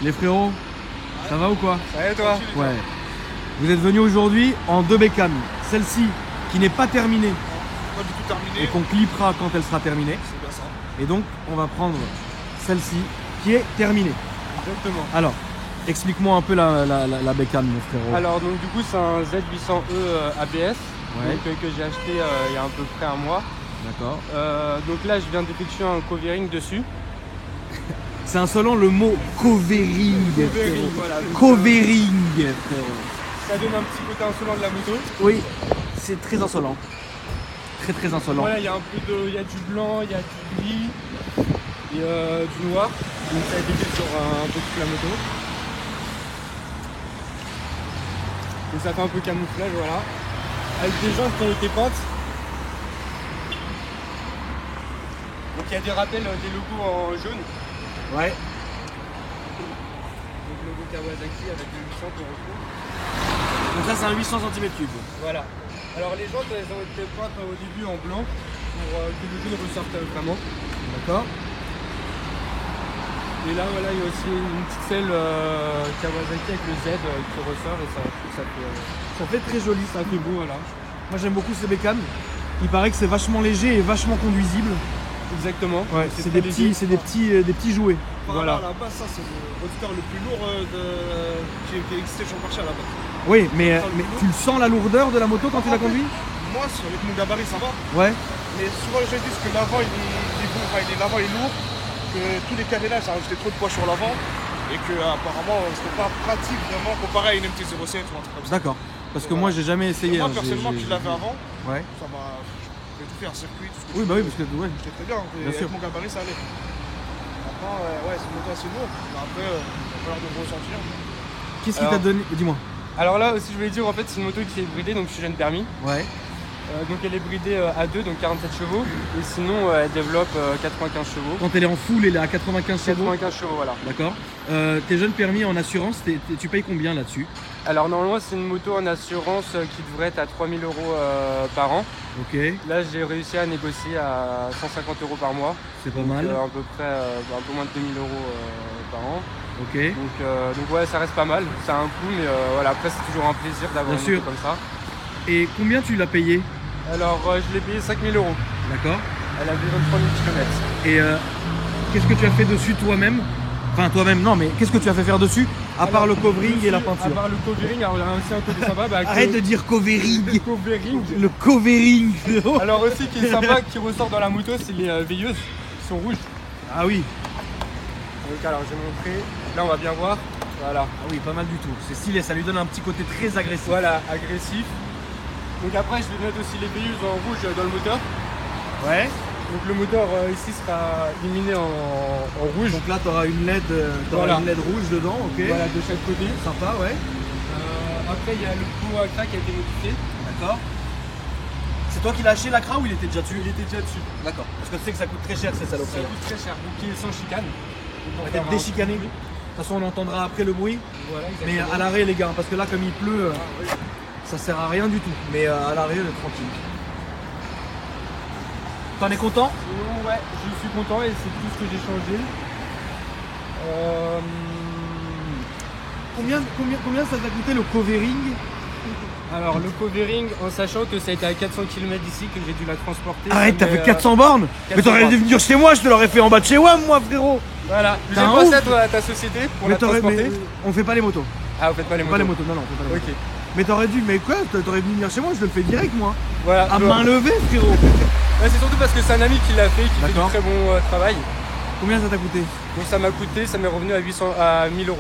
Les frérots, ça va ou quoi? Ça va et toi? Ouais. Vous êtes venus aujourd'hui en 2 bécanes. Celle-ci qui n'est pas terminée. Pas du tout terminé. Et qu'on clippera quand elle sera terminée. C'est bien ça. Et donc on va prendre celle-ci qui est terminée. Exactement. Alors, explique-moi un peu la bécane mon frérot. Alors donc du coup c'est un Z800E ABS Ouais. que j'ai acheté il y a à peu près un mois. D'accord. Donc là je viens d'effectuer un covering dessus. C'est insolent le mot covering. Covering, voilà. Covering, frérot. Ça donne un petit côté insolent de la moto. Oui, c'est très insolent. Très insolent. Voilà, il y a un peu de, il y a du blanc, il y a du gris et du noir. Donc ça a été fait sur un peu toute la moto. Donc ça fait un peu camouflage, voilà. Avec des jantes qui ont été peintes. Donc il y a des rappels des logos en jaune. Ouais. Donc le logo Kawasaki avec le 800 qu'on retrouve. Donc ça c'est un 800 cm3. Voilà. Alors les jantes elles ont été peintes au début en blanc pour que le jaune ressorte vraiment. D'accord. Et là voilà il y a aussi une petite selle Kawasaki avec le Z qui ressort et Ça fait très joli. ça fait beau voilà. Moi j'aime beaucoup ces bécanes. Il paraît que c'est vachement léger et vachement conduisible. Exactement. Ouais, c'est des petits jouets. Voilà. À la base, ça c'est le roadster le plus lourd qui existait sur le marché à la base. Oui, mais tu le sens la lourdeur de la moto quand tu la conduis? Moi, avec mon gabarit, ça va. Ouais. Mais souvent, les gens disent que l'avant il est bon, enfin, l'avant est lourd, que tous les carénages ça rajoutait trop de poids sur l'avant et que apparemment c'était pas pratique vraiment comparé à une MT-07 ou un truc comme ça. D'accord. Parce que moi j'ai jamais essayé. Moi hein, personnellement qui l'avais avant, Ouais. ça m'a. J'ai tout fait un circuit, tout ce que Oui, je bah oui, veux. parce que ouais. C'était très bien. Et Bien sûr. avec mon gabarit, ça allait. Maintenant, ouais, c'est une moto assez lourde. Mais après, il va falloir de le ressentir. Qu'est-ce qui Alors- t'a donné? Dis-moi. Alors là aussi je voulais dire en fait c'est une moto qui est bridée donc je suis jeune permis. Ouais. Donc elle est bridée à 2 donc 47 chevaux et sinon elle développe 95 chevaux. Quand elle est en full, elle est à 95 chevaux. 95 chevaux voilà. D'accord. Tes jeunes permis en assurance, tu payes combien là-dessus? Alors normalement c'est une moto en assurance qui devrait être à 3000 € par an. Ok, Là j'ai réussi à négocier à 150 € par mois. c'est pas Donc, mal. à peu près un peu moins de 2000 € par an. Ok. Donc ouais ça reste pas mal, ça a un coût mais voilà après c'est toujours un plaisir d'avoir Bien une sûr. moto comme ça. Et combien tu l'as payé? Alors je l'ai payé 5000 €. D'accord. Elle avait 23 000 km. Et qu'est-ce que tu as fait dessus toi-même? Enfin toi-même non, mais qu'est-ce que tu as fait faire dessus à part le covering et la À peinture? part le covering, alors il y a aussi un côté sympa. Arrête de dire covering. le covering. Le covering, frérot. Alors aussi qui est sympa, qui ressort dans la moto, c'est les veilleuses qui sont rouges. Ah oui. Donc alors je vais montrer. Là on va bien voir. Voilà. Ah oui, pas mal du tout. C'est stylé, ça lui donne un petit côté très agressif. Voilà, agressif. Donc après je vais mettre aussi les veilleuses en rouge dans le moteur. Ouais. Donc le moteur ici sera illuminé en rouge. Donc là, tu auras une LED, Voilà. une LED rouge dedans, ok. Voilà, de chaque côté. Sympa, ouais. Après il y a le pot à crack qui a été modifié. D'accord. C'est toi qui l'as acheté l'Acra ou il était déjà dessus? Il était déjà dessus. D'accord. Parce que tu sais que ça coûte très cher ces Ça saloperies. coûte très cher, donc il est sans chicane. Donc, on va Peut-être faire un- déchicané. De toute façon, on entendra après le bruit. Voilà, Mais exactement. à l'arrêt, les gars, parce que là, comme il pleut, ça sert à rien du tout. Mais à l'arrêt, on est tranquille. T'en es content? Sinon, ouais, je suis content et c'est tout ce que j'ai changé. Combien ça t'a coûté le covering? Alors, le covering, en sachant que ça a été à 400 km d'ici, que j'ai dû la transporter. Arrête, ça t'as met, fait 400 bornes? 400 Mais t'aurais dû bornes. venir chez moi, je te l'aurais fait en bas de chez WAM, moi, frérot. Voilà, j'ai T'es un pensé ouf. à toi, à ta société pour Mais la transporter. on fait pas les motos. Ah, vous faites pas les On fait motos. pas les motos, non, on fait pas les motos. Ok. Mais t'aurais dû, mais quoi? T'aurais dû venir chez moi, je te le fais direct, moi. Voilà. À donc, main levée, frérot. ouais, c'est surtout parce que c'est un ami qui l'a fait, qui fait du D'accord. très bon travail. Combien ça t'a coûté? Donc ça m'a coûté, ça m'est revenu à 1000 €.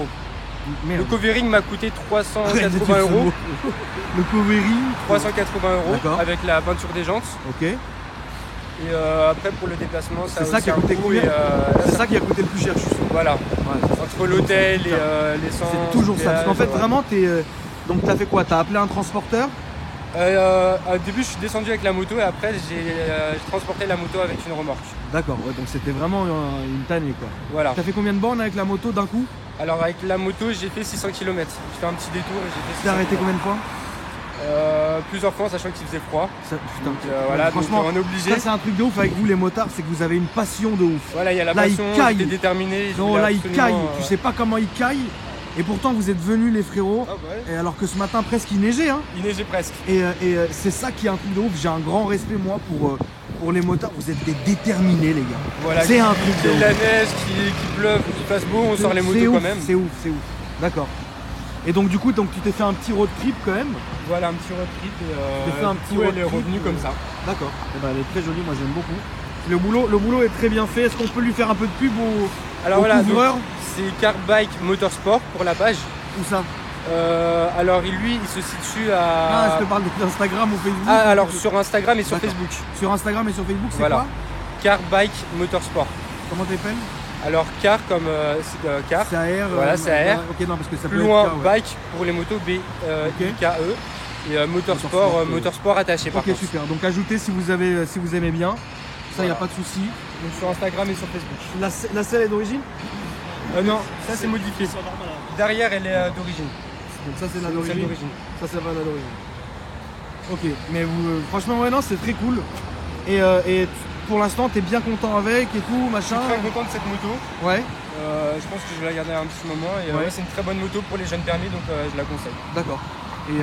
Le Merde. covering m'a coûté Arrête de 380 dire ce €. mot. Le covering. 380 D'accord. € avec la peinture des jantes. Ok. Et après pour le déplacement, ça C'est ça aussi qui a un coûté coût combien? et, C'est ça qui a coûté le plus cher, je suis sûr. Voilà. Ouais, c'est ça. Entre l'hôtel et l'essence. C'est toujours ça. Parce qu'en fait, voilà. vraiment, donc t'as fait quoi? T'as appelé un transporteur? Au début, je suis descendu avec la moto et après, j'ai transporté la moto avec une remorque. D'accord, ouais, donc c'était vraiment une tannée, quoi. Voilà. T'as fait combien de bornes avec la moto d'un coup? Alors, avec la moto, j'ai fait 600 km. J'ai fait un petit détour et j'ai fait 600 T'as arrêté km. combien de fois? Plusieurs fois, sachant qu'il faisait froid. Putain, Donc, voilà, franchement, donc, on est obligé. ça c'est un truc de ouf avec vous les motards, c'est que vous avez une passion de ouf. Voilà, il y a la là, passion, il caille. j'étais déterminé. Non, là il caille, tu sais. sais pas comment il caille. Et pourtant vous êtes venus les frérots, et alors que ce matin presque il neigeait hein. Il neigeait presque. Et c'est ça qui est un truc de ouf, j'ai un grand respect moi pour les motards, vous êtes des déterminés les gars. Voilà, c'est un truc de ouf. ouf. La neige, qu'il pleuve, qu'il fasse beau, on sort les motos ouf, quand même. C'est ouf, d'accord. Et donc du coup tu t'es fait un petit road trip quand même. Voilà, un petit road trip et tu t'es fait un petit road elle est revenue comme ça. D'accord, ben, elle est très jolie, moi j'aime beaucoup. Le boulot est très bien fait, est-ce qu'on peut lui faire un peu de pub au couvreur? C'est Car Bike Motorsport pour la page. Où ça? Alors lui, il se situe à... Ah, je te parle d'Instagram ou Facebook? Ah, alors sur Instagram et sur Facebook. Sur Instagram et sur Facebook, c'est voilà. quoi? Car Bike Motorsport. Comment t'appelles? Alors car comme car. C'est AR. Voilà, c'est AR. Ok, non, parce que ça plus peut loin, être K, ouais. bike pour les motos B-I-K-E. Et motorsport attaché par contre. Ok, super. Donc ajoutez si vous aimez bien. Ça, il n'y a pas de souci. Donc sur Instagram et sur Facebook. La selle est d'origine? Non, ça c'est modifié. Derrière, elle est d'origine. Donc ça, c'est la d'origine. Ça, c'est la d'origine. Ok, mais vous, franchement, ouais, non, c'est très cool. Et pour l'instant, t'es bien content avec et tout, machin. Je suis très content de cette moto. Ouais. Je pense que je vais la garder un petit moment. Et ouais, c'est une très bonne moto pour les jeunes permis, donc je la conseille. D'accord. Et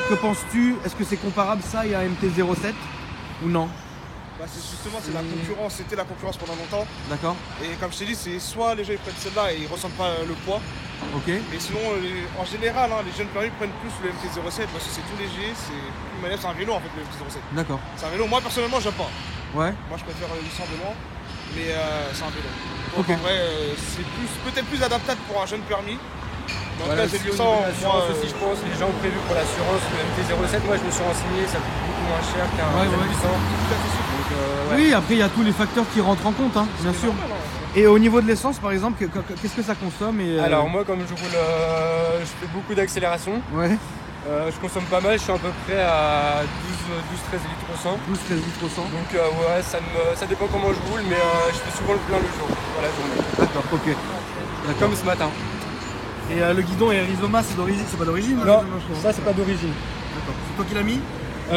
que penses-tu? Est-ce que c'est comparable ça et à MT-07 ou non? Bah justement, c'est la concurrence, c'était la concurrence pendant longtemps. D'accord. Et comme je t'ai dit, c'est soit les gens ils prennent celle-là et ils ressentent pas le poids. Ok. Et sinon, en général, hein, les jeunes permis prennent plus le MT-07 parce que c'est tout léger, c'est un vélo en fait le MT-07. D'accord. C'est un vélo, moi personnellement j'aime pas. Ouais. Moi je préfère le 800 de loin, mais c'est un vélo. Donc ok. en vrai, c'est peut-être plus adaptable pour un jeune permis. Donc voilà, là, j'ai aussi, 800, l'assurance aussi, je pense, les gens ont prévu pour l'assurance, le MT-07, moi je me suis renseigné, ça coûte beaucoup moins cher qu'un M800. Donc, ouais. Oui, après il y a tous les facteurs qui rentrent en compte, hein, bien sûr. Normal, hein. Et au niveau de l'essence, par exemple, qu'est-ce que ça consomme Alors moi, comme je roule, je fais beaucoup d'accélération. Ouais. Je consomme pas mal, je suis à peu près à 12-13 litres au 100. 12-13 litres au 100. Donc ouais, ça dépend comment je roule, mais je fais souvent le plein le jour, voilà, la journée. D'accord, ok. Comme ce matin. Et le guidon et Rizoma, c'est d'origine? C'est pas d'origine? Non, ça c'est pas d'origine. D'accord. C'est toi qui l'as mis?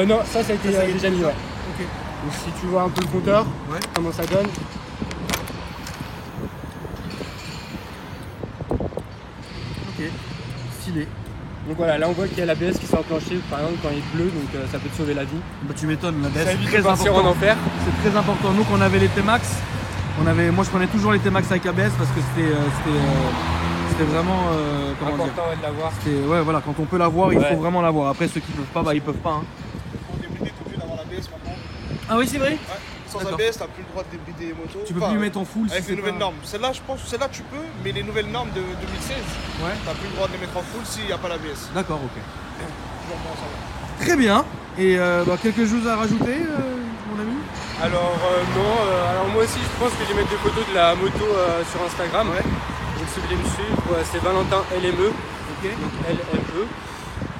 Non, ça a été déjà mis, ouais. Ok. Donc si tu vois un peu le compteur, ouais. Comment ça donne. Ok, stylé. Donc voilà, là on voit qu'il y a l'ABS qui s'est enclenché par exemple quand il pleut, donc ça peut te sauver la vie. Bah tu m'étonnes, l'ABS Ça c'est évite très de partir important. en enfer. C'est très important. Nous quand on avait les T-Max, moi je prenais toujours les T-Max avec ABS parce que c'était vraiment comment important dire, de l'avoir. Ouais voilà, quand on peut l'avoir, il faut vraiment l'avoir. Après ceux qui peuvent pas, bah ils peuvent pas. Hein. Pour débrider, t'es obligé d'avoir l'ABS maintenant. Ah oui c'est vrai? Ouais. Sans ABS, t'as plus le droit de débrider les motos. Tu peux plus le mettre en full avec si les nouvelles normes. Celle-là, je pense que celle-là tu peux, mais les nouvelles normes de 2016, ouais. T'as plus le droit de les mettre en full s'il n'y a pas l'ABS. D'accord, ok. Très bien. Et quelque chose à rajouter, mon ami? Alors non, alors moi aussi je pense que je vais mettre des photos de la moto sur Instagram. Ouais. Donc si vous voulez me suivre, c'est Valentin LME. Ok. Donc LME.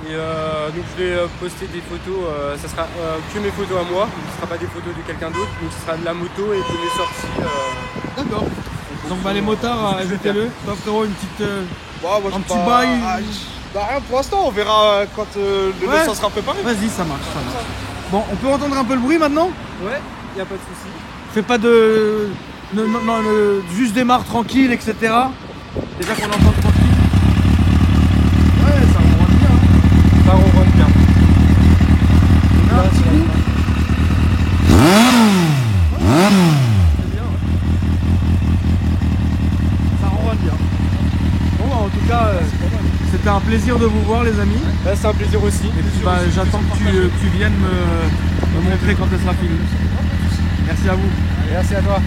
Et donc je vais poster des photos, ça sera que mes photos à moi, ce ne sera pas des photos de quelqu'un d'autre, donc ce sera de la moto et de mes sorties. D'accord. Donc les motards, ajoutez-le. Toi frérot, une petite, un petit bail. Bah rien pour l'instant, on verra quand le dessin sera préparé. Vas-y, ça marche, ça marche. Bon, on peut entendre un peu le bruit maintenant? Ouais, y a pas de souci. Fais pas de... Non, juste démarre tranquille, etc. Déjà qu'on entend tranquille. Ouais, ça ronronne bien. Hein. Ça ronronne bien. Là, un petit coup. C'est bien, ouais. Ça ronronne bien. Bon, en tout cas, c'était un plaisir de vous voir, les amis. Là, c'est un plaisir aussi. Et puis, j'attends que tu viennes me montrer quand elle sera finie. Merci à vous. Merci à toi.